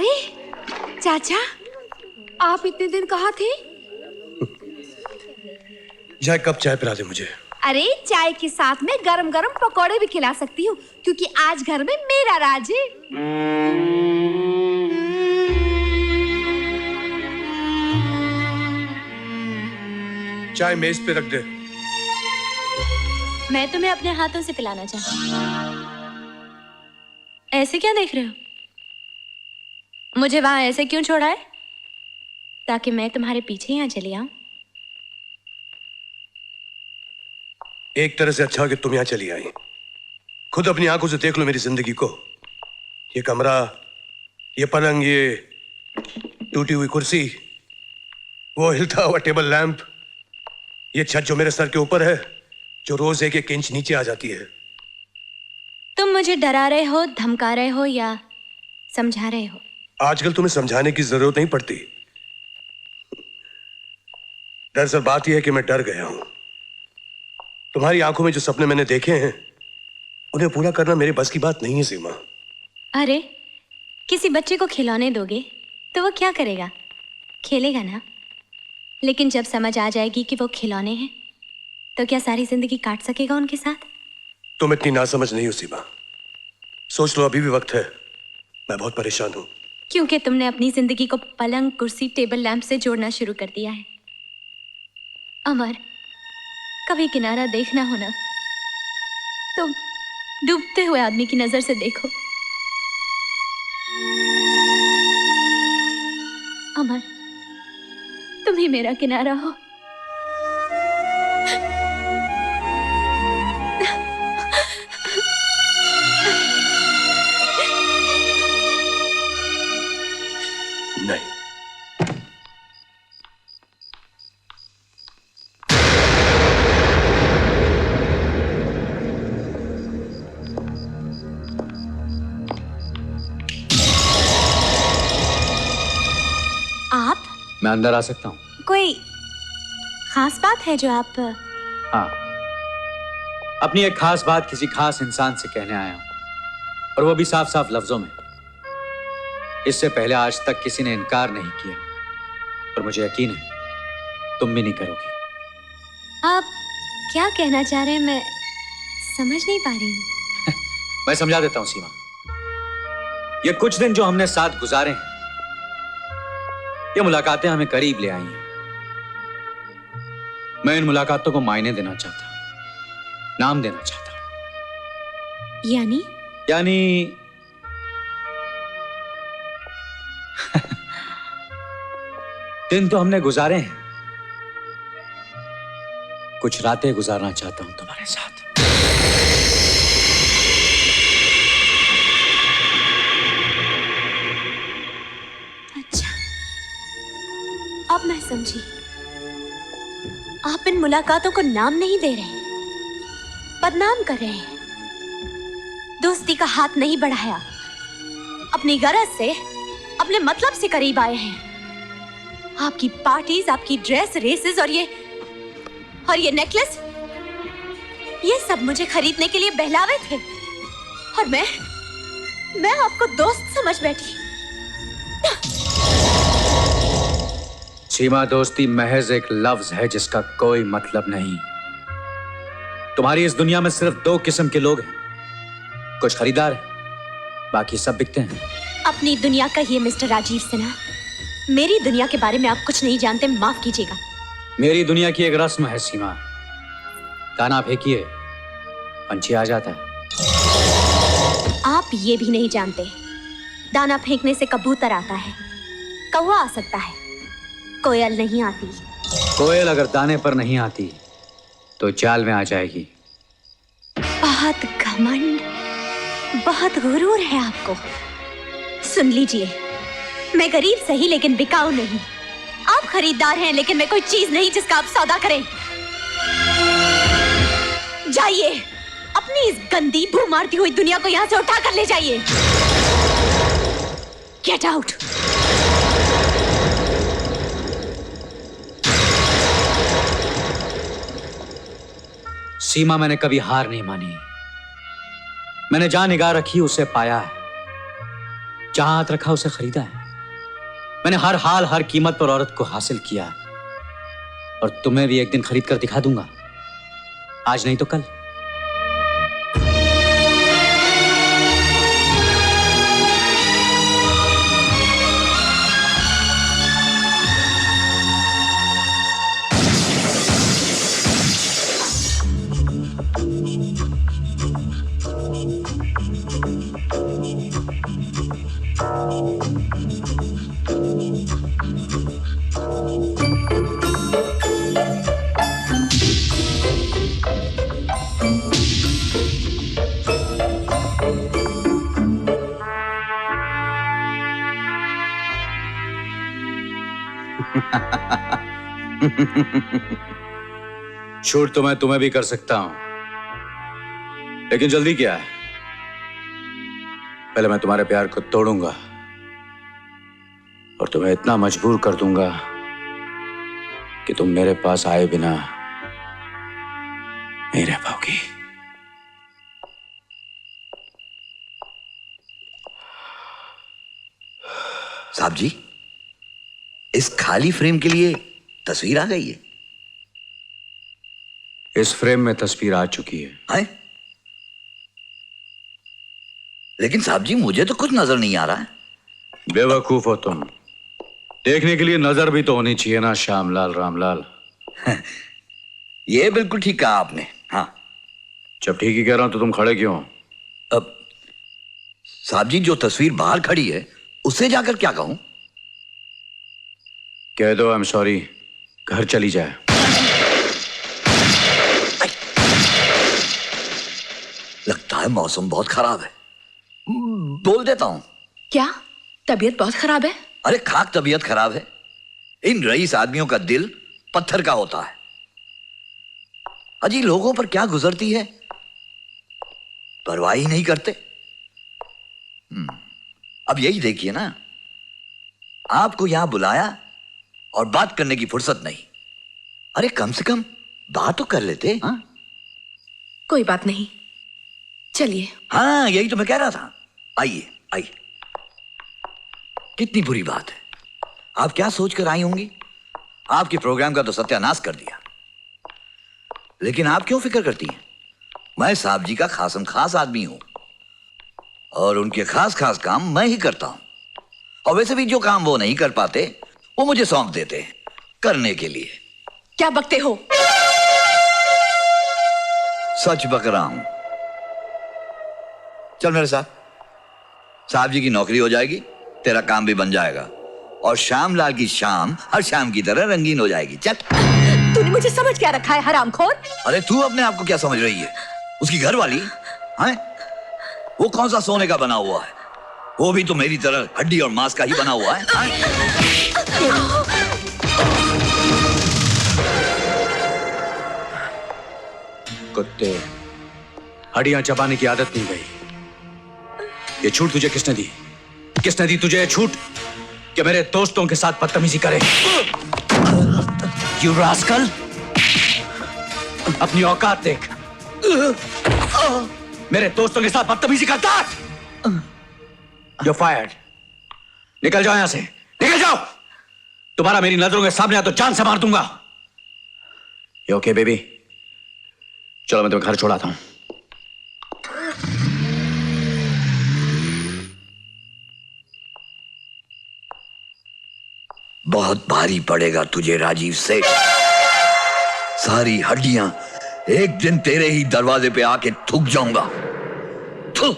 अरे चाचा, आप इतने दिन कहाँ थे? जाए कप चाय पिला दे मुझे। अरे चाय के साथ में गरम गरम पकौड़े भी खिला सकती हूँ, क्योंकि आज घर में मेरा राज है। चाय मेज पे रख दे। मैं तुम्हें अपने हाथों से पिलाना चाहती हूँ। ऐसे क्या देख रहे हो? मुझे वहां ऐसे क्यों छोड़ा है? ताकि मैं तुम्हारे पीछे यहाँ चली आऊं? एक तरह से अच्छा कि तुम यहाँ चली आई। खुद अपनी आंखों से देख लो मेरी जिंदगी को। ये कमरा, ये पलंग, ये टूटी हुई कुर्सी, वो हिलता हुआ टेबल लैंप, ये छत जो मेरे सर के ऊपर है, जो रोज एक एक इंच नीचे आ जाती है। तुम मुझे डरा रहे हो, धमका रहे हो या समझा रहे हो? आजकल तुम्हें समझाने की जरूरत नहीं पड़ती। दरअसल बात यह है कि मैं डर गया हूं। तुम्हारी आंखों में जो सपने मैंने देखे हैं, उन्हें पूरा करना मेरे बस की बात नहीं है सीमा। अरे, किसी बच्चे को खिलौने दोगे तो वो क्या करेगा? खेलेगा ना। लेकिन जब समझ आ जाएगी कि वो खिलौने हैं, तो क्या सारी जिंदगी काट सकेगा उनके साथ? तुम इतनी नासमझ नहीं हो सीमा। सोच लो, अभी भी वक्त है। मैं बहुत परेशान हूं। क्योंकि तुमने अपनी जिंदगी को पलंग, कुर्सी, टेबल लैंप से जोड़ना शुरू कर दिया है। अमर, कभी किनारा देखना हो ना, तो डूबते हुए आदमी की नजर से देखो। अमर, तुम ही मेरा किनारा हो। नहीं, आप? मैं अंदर आ सकता हूँ? कोई खास बात है जो आप? हाँ, अपनी एक खास बात किसी खास इंसान से कहने आया हूँ, और वो भी साफ साफ लफ्जों में। इससे पहले आज तक किसी ने इनकार नहीं किया, और मुझे यकीन है तुम भी नहीं करोगी। आप क्या कहना चाह रहे हैं? मैं समझ नहीं पा रही हूँ। मैं समझा देता हूँ सीमा। ये कुछ दिन जो हमने साथ गुजारे हैं, ये मुलाकातें हमें करीब ले आई हैं। मैं इन मुलाकातों को मायने देना चाहता हूं, नाम देना चाहता हूं। यानी दिन तो हमने गुजारे हैं, कुछ रातें गुजारना चाहता हूं तुम्हारे साथ। अच्छा, अब मैं समझी। आप इन मुलाकातों को नाम नहीं दे रहे हैं, बदनाम कर रहे हैं। दोस्ती का हाथ नहीं बढ़ाया, अपनी गरज से, अपने मतलब से करीब आए हैं। आपकी पार्टीज, आपकी ड्रेस, रेसेस और ये नेकलेस, ये सब मुझे खरीदने के लिए बहलावे थे, और मैं आपको दोस्त समझ बैठी। सीमा, दोस्ती महज एक लफ्ज है जिसका कोई मतलब नहीं। तुम्हारी इस दुनिया में सिर्फ दो किस्म के लोग हैं, कुछ खरीदार हैं, बाकी सब बिकते हैं। अपनी दुनिया कहिए मिस्टर राजीव सिन्हा, मेरी दुनिया के बारे में आप कुछ नहीं जानते, माफ कीजिएगा। मेरी दुनिया की एक रस्म है सीमा, दाना फेंकिए पंछी आ जाता है। आप ये भी नहीं जानते, दाना फेंकने से कबूतर आता है, कौवा आ सकता है, कोयल नहीं आती। कोयल अगर दाने पर नहीं आती तो जाल में आ जाएगी। बहुत घमंड, बहुत गुरूर है आपको। सुन लीजिए, मैं गरीब सही लेकिन बिकाऊ नहीं। आप खरीदार हैं लेकिन मैं कोई चीज नहीं जिसका आप सौदा करें। जाइए, अपनी इस गंदी भू मारती हुई दुनिया को यहां से उठा कर ले जाइए। Get out. सीमा, मैंने कभी हार नहीं मानी। मैंने जहां निगाह रखी उसे पाया है। जहां हाथ रखा उसे खरीदा है। मैंने हर हाल हर कीमत पर औरत को हासिल किया, और तुम्हें भी एक दिन खरीद कर दिखा दूंगा, आज नहीं तो कल। छूट तो मैं तुम्हें भी कर सकता हूं, लेकिन जल्दी क्या है? पहले मैं तुम्हारे प्यार को तोड़ूंगा और तुम्हें इतना मजबूर कर दूंगा कि तुम मेरे पास आए बिना नहीं रह पाओगी। साहब जी, इस खाली फ्रेम के लिए तस्वीर आ गई है। इस फ्रेम में तस्वीर आ चुकी है। लेकिन साहब जी, मुझे तो कुछ नजर नहीं आ रहा है। बेवकूफ हो तुम। देखने के लिए नजर भी तो होनी चाहिए ना श्यामलाल रामलाल। ये बिल्कुल ठीक कहा आपने। हाँ, जब ठीक ही कह रहा हूं तो तुम खड़े क्यों हो? अब साहब जी, जो तस्वीर बाहर खड़ी है उससे जाकर क्या कहूं? कह दो आई एम सॉरी, घर चली जाए। लगता है मौसम बहुत खराब है। बोल देता हूं। क्या तबीयत बहुत खराब है? अरे खाक तबीयत खराब है। इन रईस आदमियों का दिल पत्थर का होता है। अजी लोगों पर क्या गुजरती है, परवाह ही नहीं करते। अब यही देखिए ना, आपको यहां बुलाया और बात करने की फुर्सत नहीं। अरे कम से कम बात तो कर लेते। हाँ कोई बात नहीं, चलिए। हाँ, यही तो मैं कह रहा था। आइए आइए। कितनी बुरी बात है। आप क्या सोचकर आई होंगी? आपके प्रोग्राम का तो सत्यानाश कर दिया। लेकिन आप क्यों फिक्र करती हैं? मैं साहब जी का खासम खास आदमी हूं, और उनके खास खास काम मैं ही करता हूं। और वैसे भी जो काम वो नहीं कर पाते वो मुझे सौंप देते हैं करने के लिए। क्या बकते हो? सच बक रहा हूं। चल मेरे साथ। साहब जी की नौकरी हो जाएगी, तेरा काम भी बन जाएगा, और श्यामलाल की शाम हर शाम की तरह रंगीन हो जाएगी। चल। तूने मुझे समझ क्या रखा है हरामखोर? अरे तू अपने आप को क्या समझ रही है? उसकी घरवाली है, वो कौन सा सोने का बना हुआ है? वो भी तो मेरी तरह हड्डी और मांस का ही बना हुआ है। कुत्ते, हड्डियां चबाने की आदत नहीं गई। ये छूट तुझे किसने दी? किसने दी तुझे ये छूट कि मेरे दोस्तों के साथ बदतमीजी करे? यू रास्कल, अपनी औकात देख। मेरे दोस्तों के साथ बदतमीजी करता है? You're fired। निकल जाओ यहां से, निकल जाओ। दोबारा मेरी नजरों के सामने आ तो जान से मार दूंगा। You okay, baby? चलो मैं तुम्हें घर छोड़ाता हूं। बहुत भारी पड़ेगा तुझे राजीव सेठ। सारी हड्डियां एक दिन तेरे ही दरवाजे पे आके थूक जाऊंगा। थू।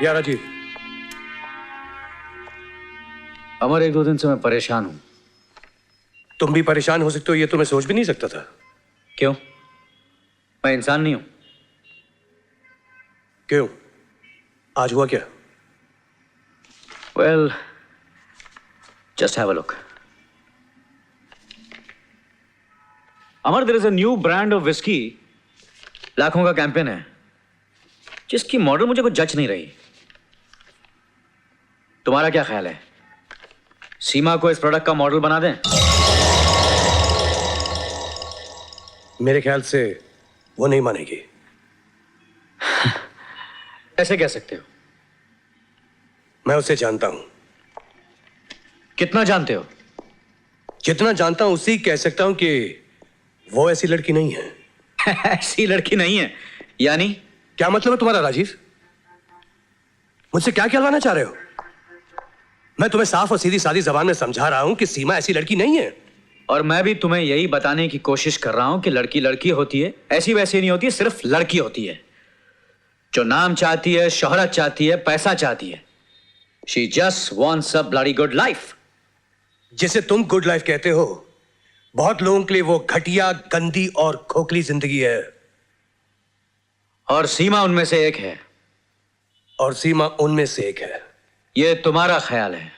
या राजीव, अमर, एक दो दिन से मैं परेशान हूं। तुम भी परेशान हो सकते हो, ये तो मैं सोच भी नहीं सकता था। क्यों? मैं इंसान नहीं हूं? क्यों? आज हुआ क्या? Well, just have a look. Amar, there is a new brand of whiskey. लाखों का कैंपेन है, जिसकी मॉडल मुझे कुछ जच नहीं रही। तुम्हारा क्या ख्याल है? सीमा को इस प्रोडक्ट का मॉडल बना दें? मेरे ख्याल से वो नहीं मानेगी। कैसे कह सकते हो? मैं उसे जानता हूं। कितना जानते हो? जितना जानता हूं उसी कह सकता हूं कि वो ऐसी लड़की नहीं है। ऐसी लड़की नहीं है यानी? क्या मतलब है तुम्हारा राजीव? मुझसे क्या कहलवाना चाह रहे हो? मैं तुम्हें साफ और सीधी सादी जबान में समझा रहा हूं कि सीमा ऐसी लड़की नहीं है। और मैं भी तुम्हें यही बताने की कोशिश कर रहा हूं कि लड़की लड़की होती है, ऐसी वैसी नहीं होती है, सिर्फ लड़की होती है जो नाम चाहती है, शोहरत चाहती है, पैसा चाहती है। She just wants a bloody good life. जिसे तुम गुड लाइफ कहते हो, बहुत लोगों के लिए वो घटिया, गंदी और खोखली जिंदगी है। और सीमा उनमें से एक है। और सीमा उनमें से एक है। ये तुम्हारा ख्याल है।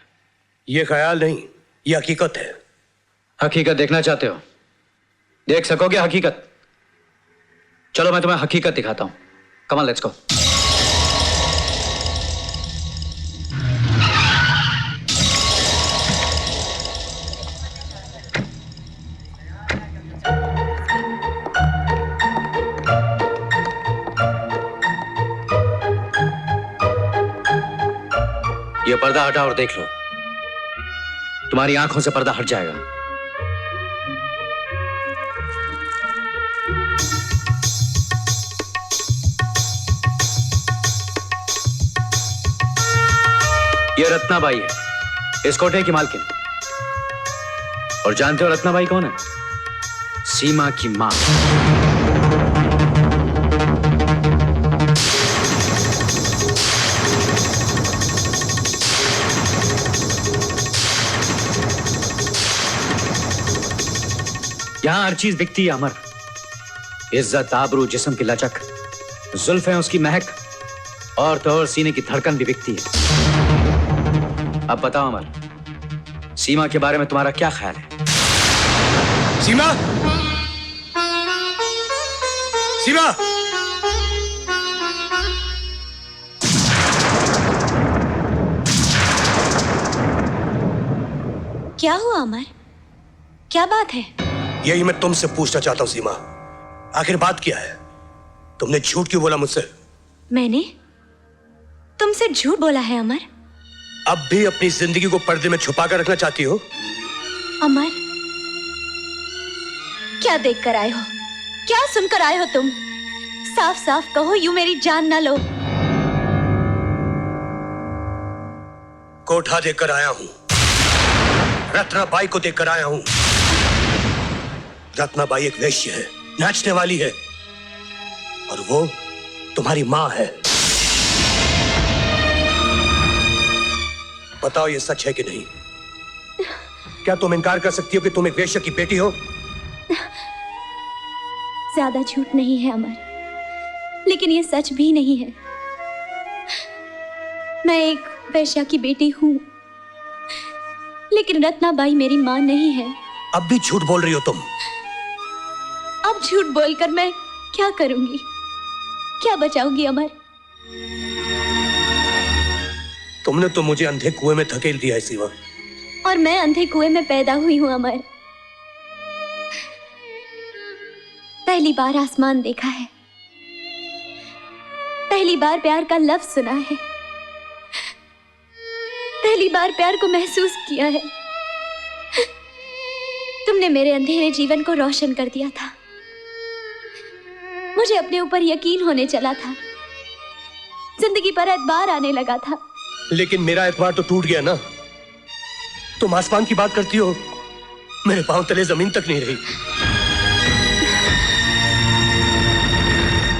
ये ख्याल नहीं, ये हकीकत है। हकीकत देखना चाहते हो? देख सकोगे हकीकत? चलो मैं तुम्हें हकीकत दिखाता हूं। Come on, let's go. ये पर्दा हटा और देख लो। तुम्हारी आंखों से पर्दा हट जाएगा। ये रत्नाबाई है, इस कोठे की मालकिन। और जानते हो रत्नाबाई कौन है? सीमा की मां। यहां हर चीज बिकती है अमर। इज्जत, आबरू, जिस्म की लचक, जुल्फें, उसकी महक, और तो और सीने की धड़कन भी बिकती है। अब बताओ अमर, सीमा के बारे में तुम्हारा क्या ख्याल है? सीमा! सीमा! क्या हुआ अमर? क्या बात है? यही मैं तुमसे पूछना चाहता हूं सीमा। आखिर बात क्या है? तुमने झूठ क्यों बोला मुझसे? मैंने तुमसे झूठ बोला है अमर? अब भी अपनी जिंदगी को पर्दे में छुपा कर रखना चाहती हो? अमर, क्या देख कर आए हो? क्या सुनकर आए हो तुम? साफ साफ कहो, यूं मेरी जान ना लो। कोठा देकर आया हूं, रत्नाबाई को देकर आया हूं। रत्नाबाई एक वेश्या है, नाचने वाली है, और वो तुम्हारी मां है। बताओ ये सच है कि नहीं? क्या तुम इनकार कर सकती हो कि तुम एक वेश्या की बेटी हो? ज्यादा झूठ नहीं है अमर, लेकिन ये सच भी नहीं है। मैं एक वेश्या की बेटी हूं, लेकिन रत्नाबाई मेरी मां नहीं है। अब भी झूठ बोल रही हो तुम। अब झूठ बोलकर मैं क्या करूंगी? क्या बचाऊंगी अमर? तुमने तो मुझे अंधे कुएं में धकेल दिया है सीमा। और मैं अंधे कुएं में पैदा हुई हूं अमर। पहली बार आसमान देखा है, पहली बार प्यार का लफ्ज सुना है, पहली बार प्यार को महसूस किया है। तुमने मेरे अंधेरे जीवन को रोशन कर दिया था। मुझे अपने ऊपर यकीन होने चला था, जिंदगी पर एतबार आने लगा था। लेकिन मेरा एतबार तो टूट गया ना। तुम आसमान की बात करती हो, मेरे पांव तले जमीन तक नहीं रही।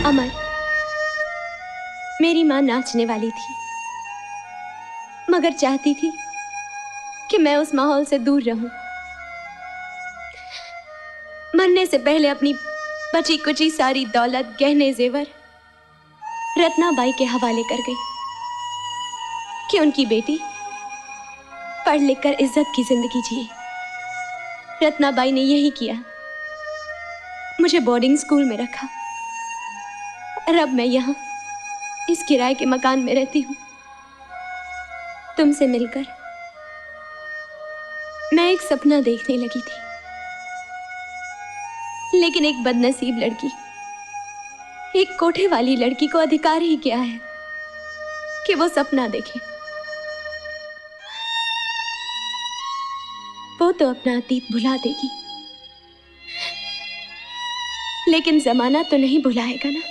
अमर, मेरी मां नाचने वाली थी, मगर चाहती थी कि मैं उस माहौल से दूर रहूं। मरने से पहले अपनी बची कुची सारी दौलत, गहने, जेवर रत्नाबाई के हवाले कर गई कि उनकी बेटी पढ़ लिखकर इज्जत की जिंदगी जिए। रत्नाबाई ने यही किया, मुझे बोर्डिंग स्कूल में रखा, और अब मैं यहां इस किराए के मकान में रहती हूं। तुमसे मिलकर मैं एक सपना देखने लगी थी, लेकिन एक बदनसीब लड़की, एक कोठे वाली लड़की को अधिकार ही क्या है कि वो सपना देखे। वो तो अपना अतीत भुला देगी, लेकिन जमाना तो नहीं भुलाएगा ना,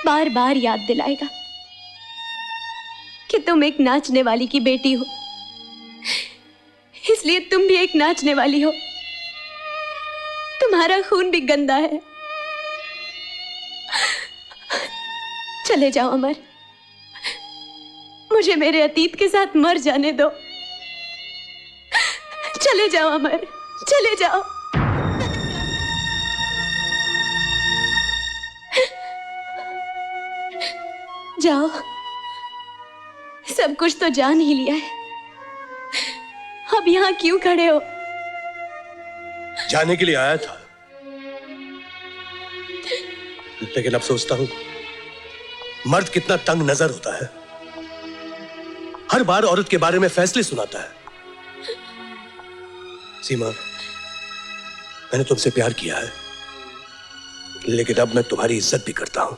बार बार याद दिलाएगा कि तुम एक नाचने वाली की बेटी हो, इसलिए तुम भी एक नाचने वाली हो। तुम्हारा खून भी गंदा है। चले जाओ अमर, मुझे मेरे अतीत के साथ मर जाने दो। चले जाओ अमर, चले जाओ। जाओ, सब कुछ तो जान ही लिया है, अब यहां क्यों खड़े हो? जाने के लिए आया था, लेकिन अब सोचता हूं मर्द कितना तंग नजर होता है, हर बार औरत के बारे में फैसले सुनाता है। सीमा, मैंने तुमसे प्यार किया है, लेकिन अब मैं तुम्हारी इज्जत भी करता हूं।